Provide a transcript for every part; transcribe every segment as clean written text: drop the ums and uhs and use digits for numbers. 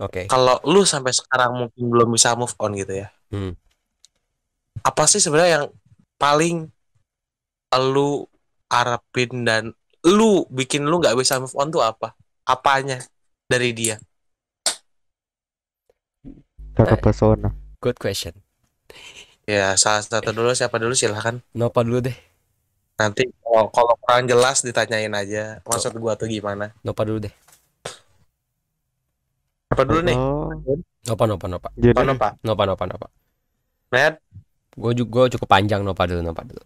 Oke. Kalau lu sampai sekarang mungkin belum bisa move on gitu ya. Apa sih sebenarnya yang paling lu harapin dan lu bikin lu nggak bisa move on tuh apa? Apanya dari dia? Cara pesona. Good question. Ya salah satu dulu, siapa dulu silahkan. Nova dulu deh. Nanti kalau kurang jelas ditanyain aja maksud gua tuh gimana. Nova dulu deh. Apa dulu nih? Nova. Jadi Nova. Net, Gue juga cukup panjang Nova dulu.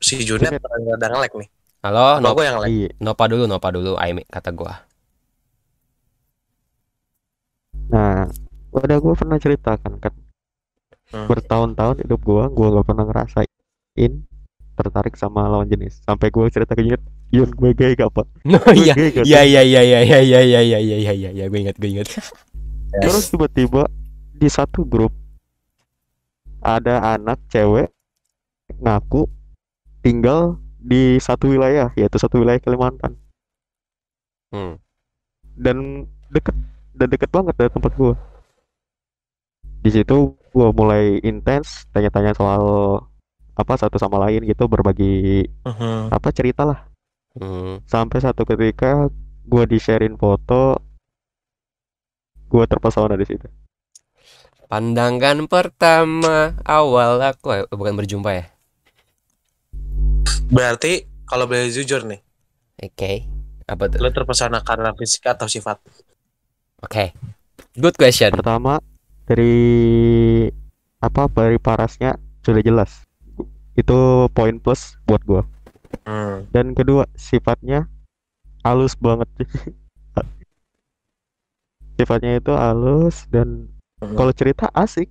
si Junet rada nge-lag nih. Halo, Apa gua yang lag? iya. Nova dulu, Aimi kata gue. Nah, udah gue pernah ceritakan kan, bertahun-tahun hidup gue gak pernah ngerasain tertarik sama lawan jenis. Sampai gue cerita ke Yun, gue gay gak apa? Iya, gue ingat. Terus tiba-tiba di satu grup ada anak cewek ngaku tinggal di satu wilayah, yaitu satu wilayah Kalimantan. Dan deket banget dari tempat gue. Di situ gue mulai intens tanya-tanya soal apa satu sama lain gitu, berbagi apa cerita lah. Sampai satu ketika gue di-sharein foto, gue terpesona di situ. Pandangan pertama awal aku bukan berjumpa ya. Berarti kalau boleh jujur nih, Oke. Apa tuh? lu terpesona karena fisik atau sifat? Oke. Good question. Pertama dari parasnya sudah jelas, itu poin plus buat gue. Dan kedua, sifatnya halus banget. Sifatnya itu halus dan kalau cerita asik.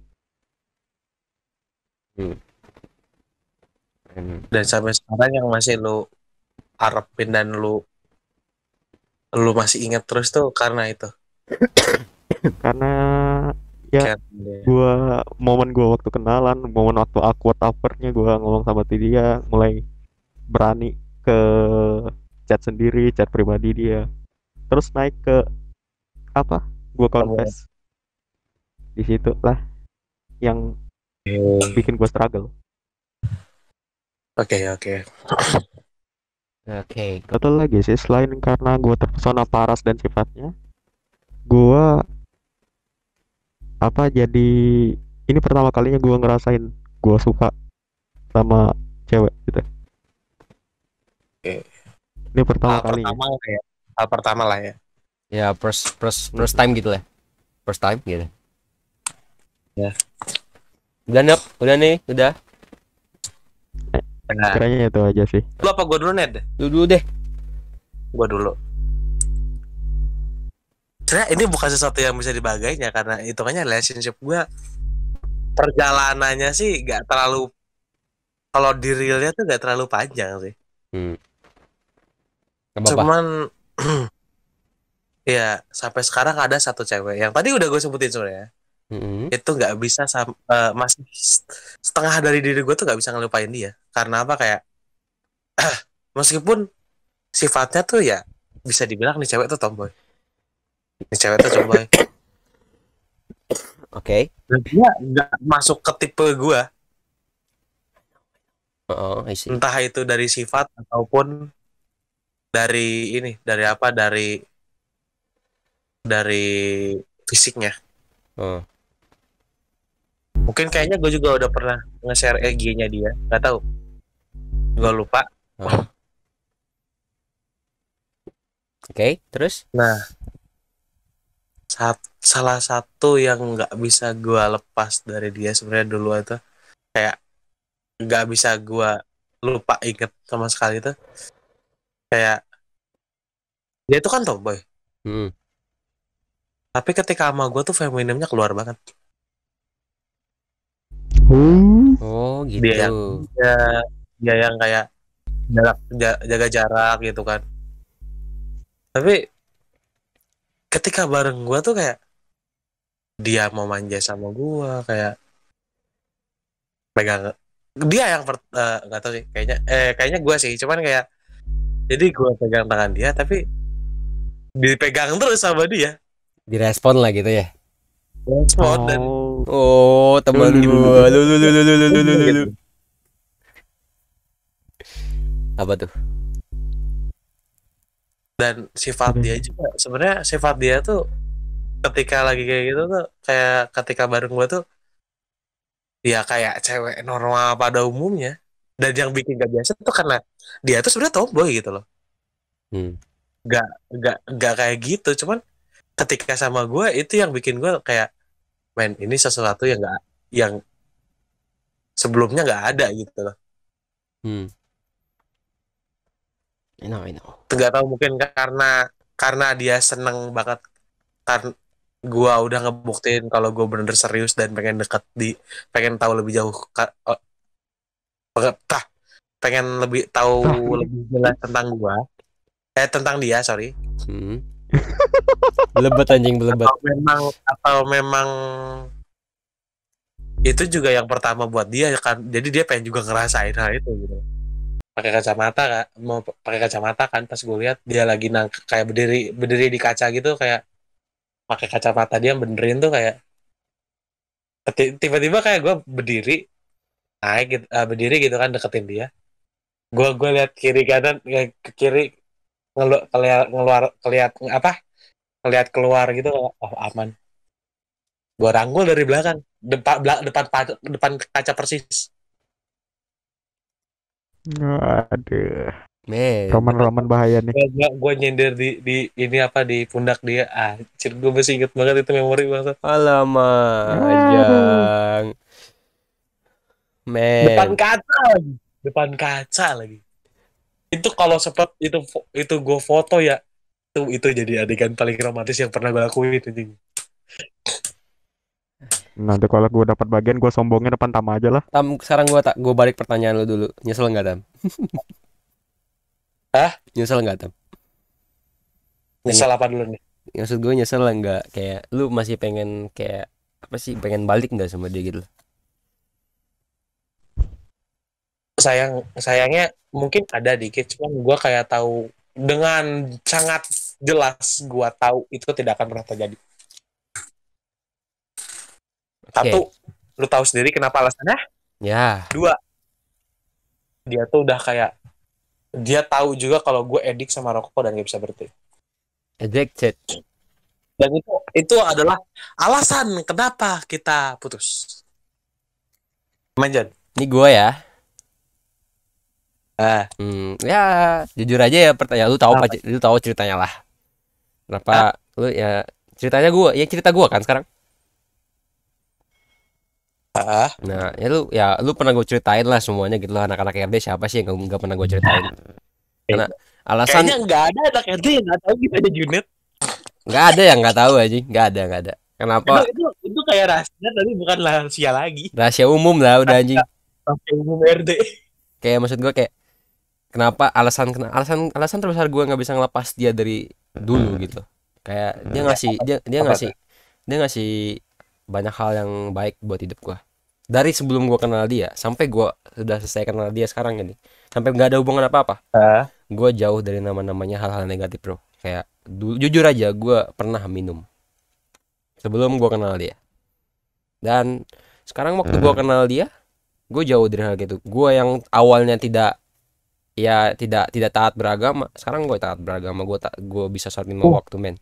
Dan sampai sekarang yang masih lu harapin dan lu masih ingat terus tuh karena itu. Karena ya momen gua waktu kenalan, momen waktu awkwardnya gua ngomong sama dia, mulai berani ke chat sendiri, chat pribadi dia, terus naik ke gua confess. Di situ lah yang bikin gua struggle. Oke. Satu lagi sih, selain karena gua terpesona paras dan sifatnya, gua jadi ini pertama kalinya gue ngerasain gue suka sama cewek gitu. Ini pertama kalinya. Hal pertama lah ya. Ya first time gitu lah. First time gitu. Ya. Udah nih. Kiranya itu aja sih. Lu apa gue dulu, Ned? Lu dulu deh. Gue dulu. Sebenarnya ini bukan sesuatu yang bisa dibagainya karena hitungannya relationship gue, perjalanannya sih gak terlalu, kalau di realnya tuh gak terlalu panjang sih. Cuman ya sampai sekarang ada satu cewek yang tadi udah gue sebutin sebenarnya. Itu nggak bisa masih setengah dari diri gue tuh nggak bisa ngelupain dia. Karena apa, kayak meskipun sifatnya tuh ya bisa dibilang nih cewek tuh tomboy. Oke. Dia nggak masuk ke tipe gue. Entah itu dari sifat ataupun dari fisiknya. Mungkin kayaknya gue juga udah pernah nge-share IG-nya dia, nggak tahu, gue lupa. Oke, terus? Nah, salah satu yang nggak bisa gue lepas dari dia sebenarnya dulu itu, kayak nggak bisa gue lupa inget sama sekali itu, kayak dia itu kan tomboy. Tapi ketika sama gue tuh femininnya keluar banget. Oh gitu. Dia yang kayak jaga jarak gitu kan. Tapi ketika bareng gue tuh kayak dia mau manja sama gue, kayak pegang dia yang nggak tahu sih, kayaknya gue sih, cuman kayak jadi gue pegang tangan dia tapi dipegang terus sama dia, Direspon lah gitu ya. respon dan Oh, teman gua. Lu. Apa tuh? dan sifat dia juga sebenarnya sifat dia tuh ketika lagi kayak gitu tuh kayak ketika bareng gua tuh ya kayak cewek normal pada umumnya, dan yang bikin gak biasa tuh karena dia tuh sebenarnya tomboy gitu loh. Hmm. Gak kayak gitu, cuman ketika sama gue itu yang bikin gue kayak, men ini sesuatu yang nggak, yang sebelumnya nggak ada gitu loh. I know. Nggak tahu, mungkin karena dia seneng banget kan, gue udah ngebuktiin kalau gue bener serius dan pengen tahu lebih jauh pengen lebih tahu lebih jelas tentang gue, tentang dia, sorry. Belebet anjing, belebet. Atau memang itu juga yang pertama buat dia kan, jadi dia pengen juga ngerasain hal itu gitu. Pakai kacamata kan, mau pakai kacamata kan, pas gue lihat dia lagi kayak berdiri di kaca gitu, kayak pakai kacamata dia benerin tuh kayak tiba-tiba kayak gue naik gitu, berdiri gitu kan deketin dia, gue lihat kiri kanan, ke kiri, ngeliat keluar gitu, oh aman, gue rangkul dari belakang, depan kaca persis. Aduh. Men. Roman bahaya nih. Gue nyender di ini apa di pundak dia. Gue masih inget banget itu memori banget. Alamak, Jang. Men. Depan kaca lagi. Itu kalau sempat itu gue foto ya. Itu jadi adegan paling romantis yang pernah gue lakuin anjing. Nanti kalau gue dapat bagian gue sombongnya depan Tama aja lah. Tam, sekarang gue balik pertanyaan lu dulu. Nyesel nggak, Tam? Hah? Nyesel nggak, Tam? Nyesel apa dulu nih? Maksud gue nyesel nggak, kayak lu masih pengen kayak apa sih, pengen balik nggak sama dia gitu? Sayangnya mungkin ada dikit, cuman gue kayak tahu dengan sangat jelas, gue tahu itu tidak akan pernah terjadi. Satu, lu tahu sendiri kenapa alasannya? Ya. Dua, dia tuh udah kayak, dia tahu juga kalau gue edik sama rokok dan gak bisa berhenti. Addicted. Dan itu adalah alasan kenapa kita putus. Manjan. Ini gue ya. Ya jujur aja ya, pertanyaan lu tahu ceritanya lah. Kenapa lu ya, ceritanya gue, ya cerita gue kan sekarang. Nah, lu pernah gue ceritain lah semuanya gitu loh, anak-anak RD siapa sih yang nggak pernah gue ceritain. Karena alasan kayaknya nggak ada anak RD yang nggak tahu kita ada unit. Nggak ada yang nggak tahu aja, nggak ada. Kenapa? Itu kayak rahasia, tapi bukan rahasia lagi. Rahasia umum lah udah anjing. Rahasia umum RD. Kayak maksud gue kayak kenapa alasan terbesar gue nggak bisa ngelepas dia dari dulu gitu. Kayak dia ngasih banyak hal yang baik buat hidup gue. Dari sebelum gue kenal dia sampai gue sudah selesai kenal dia sekarang ini, sampai nggak ada hubungan apa-apa. Gue jauh dari namanya hal-hal negatif, bro. Kayak jujur aja, gue pernah minum sebelum gue kenal dia. Dan sekarang waktu gue kenal dia, gue jauh dari hal gitu. Gue yang awalnya tidak taat beragama, sekarang gue taat beragama. Gue bisa sholat 5 waktu, men.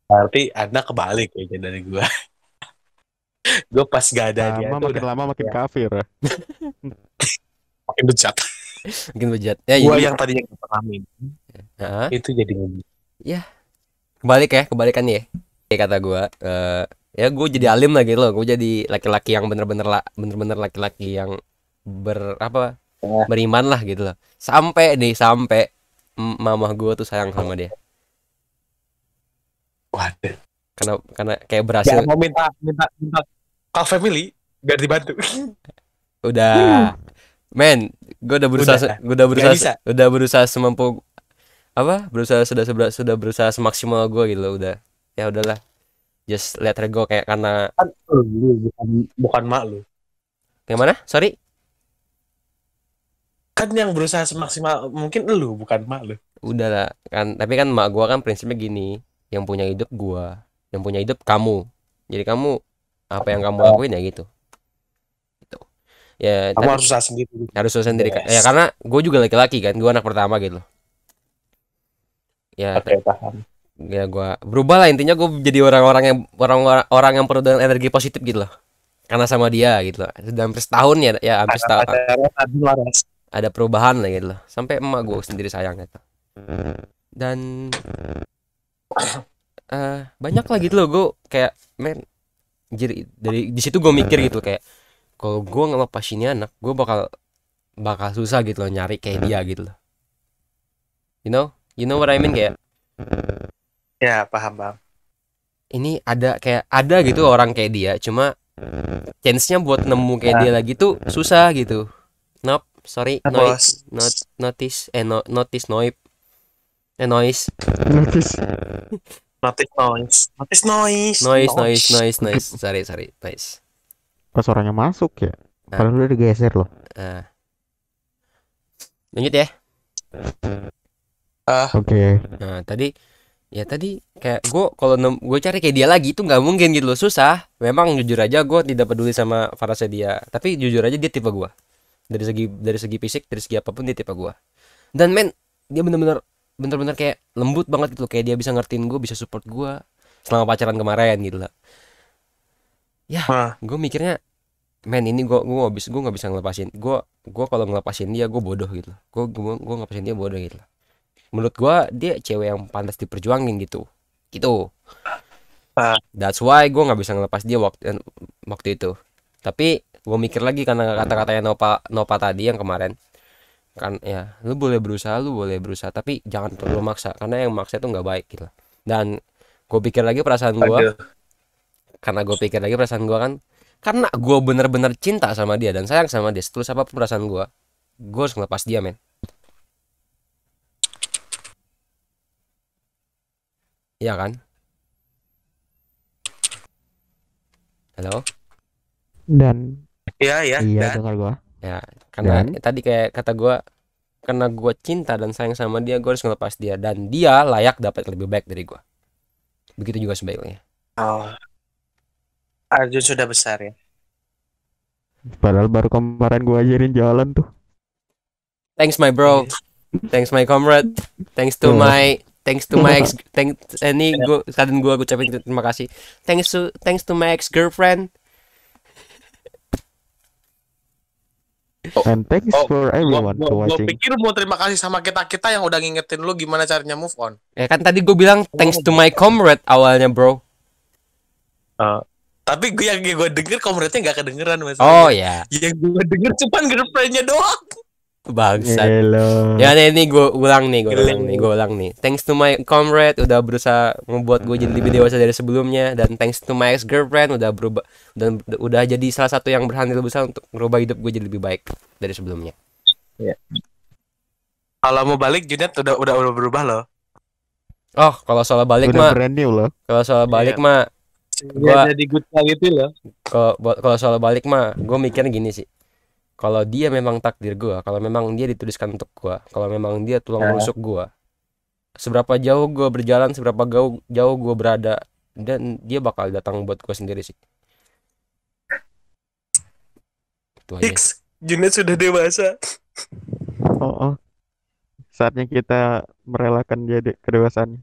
Berarti Anda kebalik kayaknya dari gue. Gue pas gak ada dia makin lama makin kafir. Makin bejat. Makin bejat. Ya, gue yang tadinya gak pernah minum, itu jadi ngomong. Ya, kebalikan ya. Kayak kata gue, ya gue jadi alim lah gitu loh. Gue jadi laki-laki yang bener-bener laki-laki yang beriman lah gitu loh. Sampai mamah gue tuh sayang sama dia. Waduh. Karena kayak berhasil. Gak mau minta call family biar dibantu. Udah, men, gue udah berusaha semampu sudah berusaha semaksimal gue gitu loh. Udah, ya udahlah, just let her go, kayak karena bukan mak lu. Yang mana? Sorry? Kan yang berusaha semaksimal mungkin lu, bukan mak lu. udah lah kan, tapi kan mak gua kan prinsipnya gini, yang punya hidup gua, yang punya hidup kamu, jadi kamu apa yang kamu lakuin ya gitu gitu ya. Kamu Tapi harus usaha sendiri. harus usaha sendiri kan ya, Yes. karena gue juga laki-laki kan, gue anak pertama gitu ya. Oke, paham. Ya gue berubah lah, intinya gue jadi orang yang penuh dengan energi positif gitu loh, karena sama dia gitu loh. Sudah hampir setahun ya, ya hampir Ada setahun pacaran, ada waras. ada perubahan lah gitu loh, sampai emak gue sendiri sayang gitu. Dan banyak lah gitu loh, gue kayak men, jadi dari di situ gue mikir gitu kayak, kalau gue ngelepas ini anak, gue bakal susah gitu loh nyari kayak dia gitu loh. You know what I mean, kayak Ya, paham. ini ada kayak ada gitu orang kayak dia, cuma chance-nya buat nemu kayak dia lagi tuh susah gitu. Nope, sorry, Bos. notice notice noise noise Notice. noise, sorry noise. Pas orangnya masuk ya. Nah. Padahal udah digeser loh. Lanjut ya. Oke. Nah tadi kayak gue cari kayak dia lagi itu nggak mungkin gitu loh, susah. Memang jujur aja gue tidak peduli sama farasnya dia, tapi jujur aja dia tipe gue, dari segi fisik, dari segi apapun dia tipe gue. Dan men, dia bener-bener kayak lembut banget gitu loh, kayak dia bisa ngertiin gue, bisa support gue selama pacaran kemarin gitu lah ya. Gue mikirnya men, ini gue nggak bisa ngelepasin gue kalau ngelepasin dia gue bodoh gitu loh. Gue ngelepasin dia bodoh gitu loh. Menurut gue dia cewek yang pantas diperjuangin gitu. That's why gue nggak bisa ngelepas dia waktu itu. Tapi gue mikir lagi karena kata-katanya Nopa tadi yang kemarin kan, ya lu boleh berusaha tapi jangan terlalu maksa, karena yang maksa itu nggak baik gitu. Dan gue pikir lagi perasaan gue, kan karena gue bener-bener cinta sama dia dan sayang sama dia, setulus apapun perasaan gue harus ngelepas dia men. Iya kan? Halo? Dan iya dengar gua. Ya, karena tadi kayak kata gue, karena gue cinta dan sayang sama dia, gue harus ngelepas dia, dan dia layak dapat lebih baik dari gue. Begitu juga sebaliknya. Arjun sudah besar ya. Padahal baru kemarin gue ajarin jalan tuh. Thanks my bro, thanks my comrade, thanks to my ex, ini gue ucapin terima kasih. Thanks to my ex girlfriend. And thanks for everyone for watching. Gue pikir mau terima kasih sama kita yang udah ngingetin lu gimana caranya move on. Ya kan tadi gue bilang thanks to my comrade awalnya bro. Tapi yang gue denger comrade-nya nggak kedengeran mas. Oh ya. Yang gue denger cuman girlfriend-nya doang. Bangsat. Ya ini gue ulang nih. Thanks to my comrade udah berusaha membuat gue jadi lebih dewasa dari sebelumnya, dan thanks to my ex girlfriend udah berubah dan udah jadi salah satu yang berhasil besar untuk merubah hidup gue jadi lebih baik dari sebelumnya. Ya. Kalau mau balik Junet udah berubah loh. Oh, kalau soal balik udah mah brand new loh. Kalau soal balik mah gua jadi good gitu loh. Kalau soal balik mah gue mikirnya gini sih. Kalau dia memang takdir gue, kalau memang dia dituliskan untuk gue, kalau memang dia tulang rusuk gue, seberapa jauh gue berjalan, seberapa jauh gue berada, dan dia bakal datang buat gue sendiri sih. Itu aja. Junet sudah dewasa. Oh. Saatnya kita merelakan dia kedewasaannya.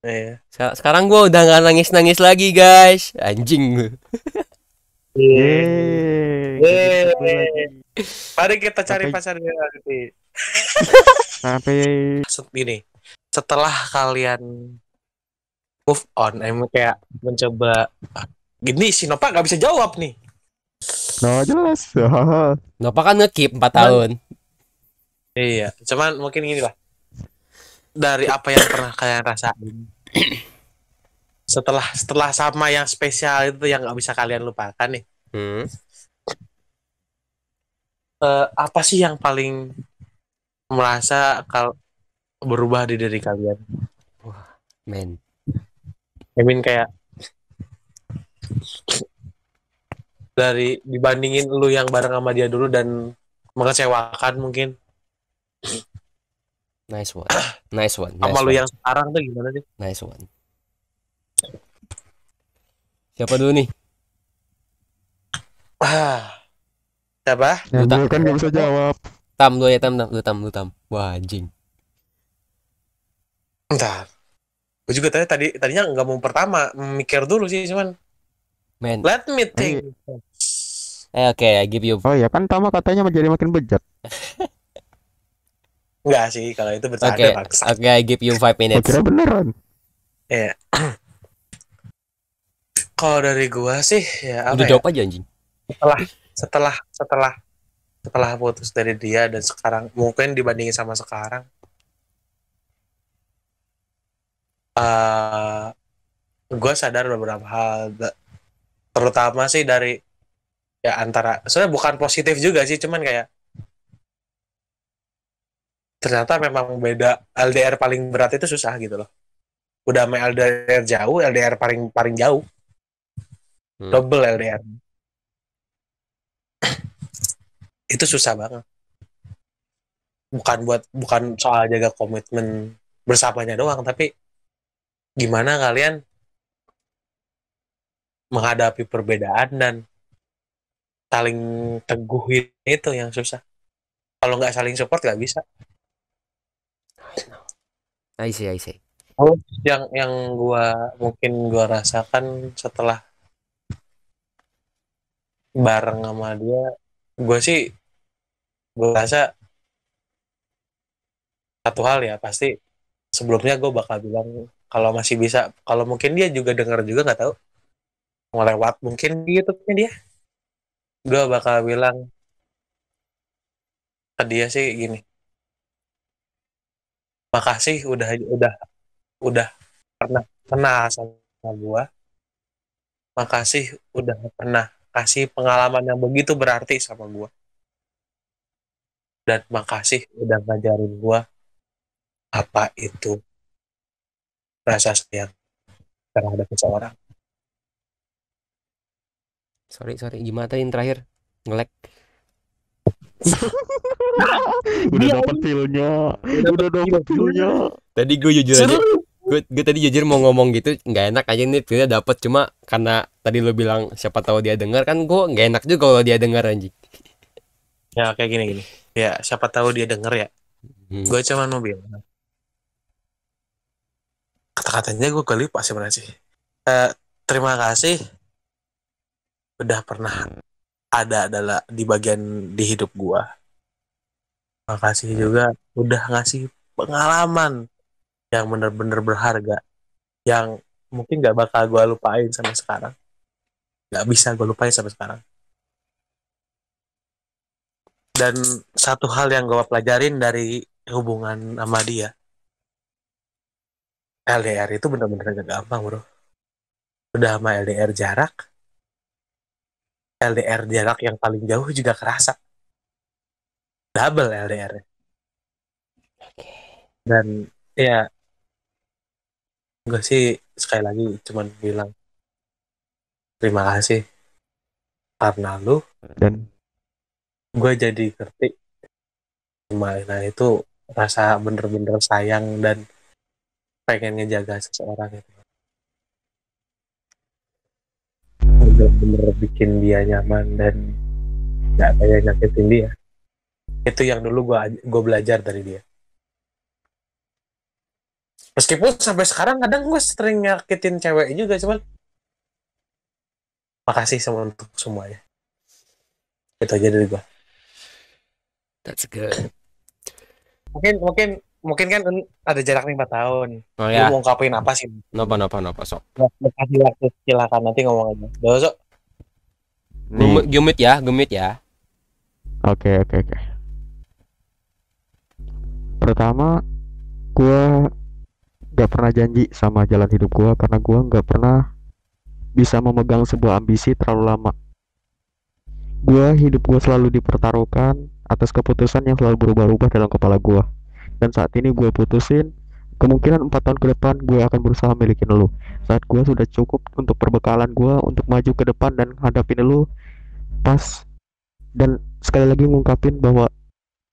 Iya. Sekarang gue udah gak nangis lagi guys, anjing. Mari kita cari pacarnya nanti. Sampai ini setelah kalian move on, emang kayak mencoba gini si Nopa nggak bisa jawab nih. No jelas. Nopa kan nge-keep 4 tahun. Iya, cuman mungkin gini lah. Dari apa yang pernah kalian rasain setelah sama yang spesial itu yang nggak bisa kalian lupakan nih. Apa sih yang paling merasa kalau berubah di diri kalian? Wah, men. I mean kayak dari dibandingin lu yang bareng sama dia dulu dan mengecewakan mungkin. Nice one. Nice one. Sama lu yang sekarang tuh gimana sih? Nice one. Siapa dulu nih? Siapa? Ya, gue kan gak bisa jawab. Tam dulu ya, Tam. Wah, anjing. Entar. Gue juga tadinya nggak mau pertama, mikir dulu sih cuman. Man. Let me think. Oke, I give you. Oh ya kan Tama katanya menjadi makin bejat. Enggak sih, kalau itu bercanda Oke, I give you 5 minutes. Kira beneran. Iya. Kalau dari gua sih ya apa Udah ya? jawab aja anjing. Setelah putus dari dia dan sekarang mungkin dibandingin sama sekarang, gua sadar beberapa hal, terutama sih dari ya antara sebenarnya bukan positif juga sih, cuman kayak ternyata memang beda. LDR paling berat itu susah gitu loh. Udah sama LDR jauh, LDR paling jauh. Double LDR. Itu susah banget. Bukan soal jaga komitmen bersamanya doang, tapi gimana kalian menghadapi perbedaan dan saling teguhin itu yang susah. Kalau nggak saling support nggak bisa. I see. Oh, yang mungkin gua rasakan setelah bareng sama dia, gue rasa satu hal ya, pasti sebelumnya gue bakal bilang kalau masih bisa, kalau mungkin dia juga dengar juga nggak tahu, ngelewat mungkin di YouTube-nya dia, gue bakal bilang ke dia sih gini, makasih udah pernah kenal sama gue, makasih udah pernah kasih pengalaman yang begitu berarti sama gue, dan makasih udah ngajarin gue apa itu rasa sayang terhadap seseorang. Sorry. Gimana tadi yang terakhir? Nge-lag. Udah dapet feel-nya. Tadi gue jujur aja. Gue tadi jujur mau ngomong gitu, nggak enak aja nih, feel-nya dapet, cuma karena tadi lo bilang siapa tahu dia dengar, kan gue nggak enak juga kalau dia dengar anjing. Ya kayak gini. Ya siapa tahu dia denger ya. Gue cuma mau bilang kata-katanya gue lupa sebenarnya sih. Terima kasih udah pernah ada adalah di bagian di hidup gue. Makasih juga udah ngasih pengalaman yang bener-bener berharga, yang mungkin gak bakal gue lupain sampai sekarang, gak bisa gue lupain sampai sekarang. Dan satu hal yang gue pelajarin dari hubungan sama dia, LDR itu bener-bener gak gampang bro. Udah sama LDR jarak yang paling jauh juga kerasa, double LDR. Dan ya gue sih sekali lagi cuman bilang terima kasih karena lu, dan gue jadi ngerti gimana itu rasa bener-bener sayang dan pengen ngejaga seseorang itu, bener-bener bikin dia nyaman dan gak kayak nyakitin dia. Itu yang dulu gue belajar dari dia. Meskipun sampai sekarang kadang gue sering nyakitin cewek juga, cuman makasih sama untuk semuanya. Itu aja dari gue. That's good. Mungkin kan ada jarak 5 tahun. Oh ya. Lu mau ngungkapin apa sih? Napa sok. Kasih waktu, silakan nanti ngomong aja. Sok. Gemit ya. Oke. Pertama, gue gak pernah janji sama jalan hidup gue karena gue gak pernah bisa memegang sebuah ambisi terlalu lama. Hidup gue selalu dipertaruhkan atas keputusan yang selalu berubah-ubah dalam kepala gue. Dan saat ini gue putusin, kemungkinan 4 tahun ke depan gue akan berusaha milikin lu. Saat gue sudah cukup untuk perbekalan gue untuk maju ke depan dan hadapin lu pas. Dan sekali lagi ngungkapin bahwa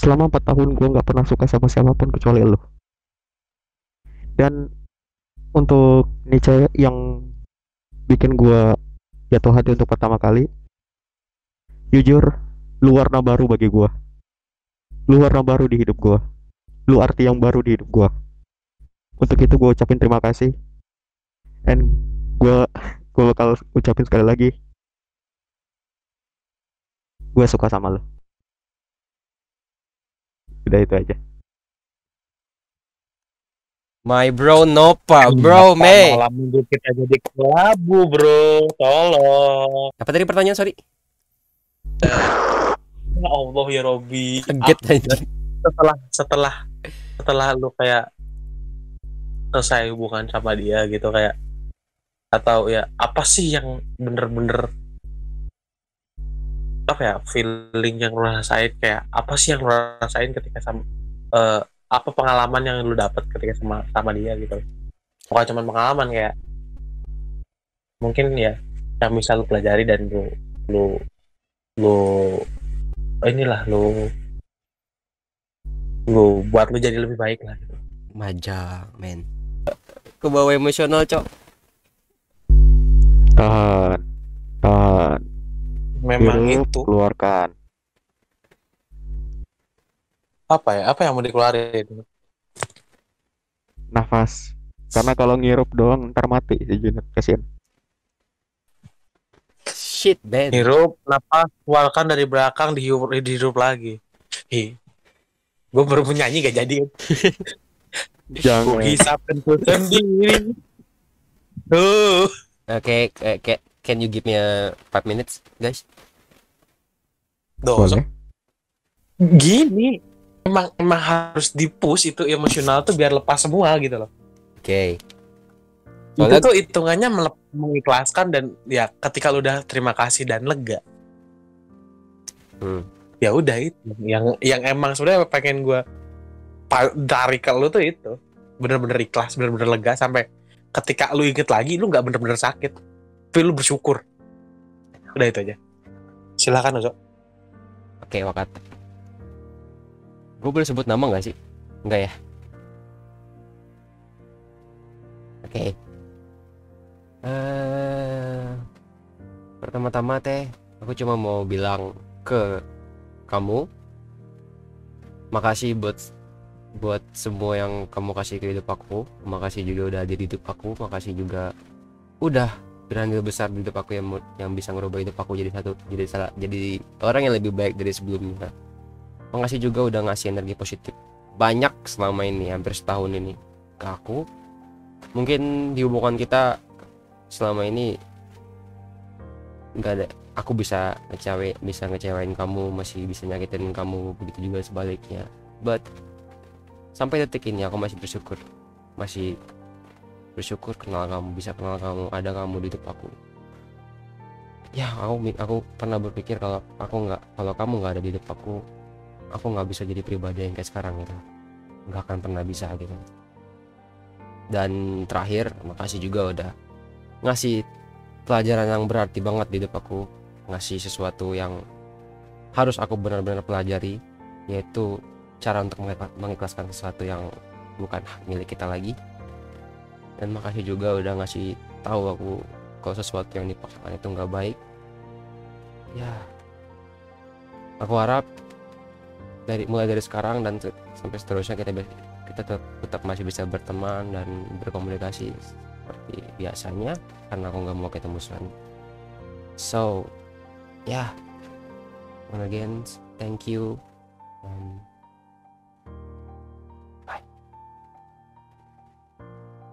selama 4 tahun gue nggak pernah suka sama siapapun kecuali lo. Dan untuk nih cewek yang bikin gue jatuh hati untuk pertama kali, jujur, lu warna baru bagi gue. Lu warna baru di hidup gue. Lu arti yang baru di hidup gue. Untuk itu gue ucapin terima kasih. And gue gue bakal ucapin sekali lagi, gue suka sama lo. Udah itu aja. My bro Noppa, bro me. Malam minggu kita jadi kelabu, bro. Tolong. Apa tadi pertanyaan, sorry? Ya Allah ya Robi. Kaget aja. Setelah lu kayak selesai hubungan sama dia gitu, kayak atau ya apa sih yang bener-bener apa ya feeling yang lu rasain, kayak apa sih yang lu rasain ketika sama apa pengalaman yang lu dapat ketika sama dia gitu. Bukan cuma pengalaman, kayak mungkin ya yang bisa lu pelajari dan lu inilah lu buat lu jadi lebih baik lah gitu. Majang, men. Kebawa emosional, Cok. Tahan. Memang Hirup, itu keluarkan. apa yang mau dikeluarin? Nafas. Karena kalau ngirup doang ntar mati si Junot, kasihan. Shit, man. Hirup, napas, keluarkan dari belakang, dihirup lagi. Gue baru menyanyi gak jadi. Jangan. Hisapkan ku sendiri. Oke, can you give me 5 minutes, guys? Boleh. Gini, emang harus di-push itu emosional tuh biar lepas semua gitu loh. Oke. Itu tuh hitungannya mengikhlaskan, dan ya ketika lu udah terima kasih dan lega. Ya udah itu yang emang sebenarnya pengen gue tarik ke lu tuh itu. Bener-bener ikhlas, bener-bener lega, sampai ketika lu inget lagi lu nggak bener-bener sakit, tapi lu bersyukur. Udah itu aja. Silakan, Ozo. Oke, Wakata. Gue boleh sebut nama nggak sih? Enggak ya? Oke. Pertama-tama teh, aku cuma mau bilang ke kamu, makasih buat semua yang kamu kasih ke hidup aku. Makasih juga udah ada di hidup aku. Makasih juga udah berandil besar di hidup aku, yang bisa ngerubah hidup aku jadi orang yang lebih baik dari sebelumnya. Makasih juga udah ngasih energi positif banyak selama ini, hampir setahun ini ke aku. Mungkin di hubungan kita selama ini nggak ada, aku bisa ngecewain kamu, masih bisa nyakitin kamu, begitu juga sebaliknya. But sampai detik ini aku masih bersyukur kenal kamu, bisa kenal kamu, ada kamu di hidup aku. Ya, aku pernah berpikir kalau kamu nggak ada di hidup aku nggak bisa jadi pribadi yang kayak sekarang gitu, nggak akan pernah bisa gitu. Dan terakhir, makasih juga udah ngasih pelajaran yang berarti banget di hidup aku, ngasih sesuatu yang harus aku benar-benar pelajari, yaitu cara untuk mengikhlaskan sesuatu yang bukan hak milik kita lagi. Dan makasih juga udah ngasih tahu aku kalau sesuatu yang dipaksakan itu nggak baik. Ya, aku harap mulai dari sekarang dan sampai seterusnya kita tetap masih bisa berteman dan berkomunikasi seperti biasanya, karena aku nggak mau kita musuhan. So yeah, once again thank you.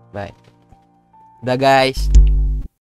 Bye. Udah guys.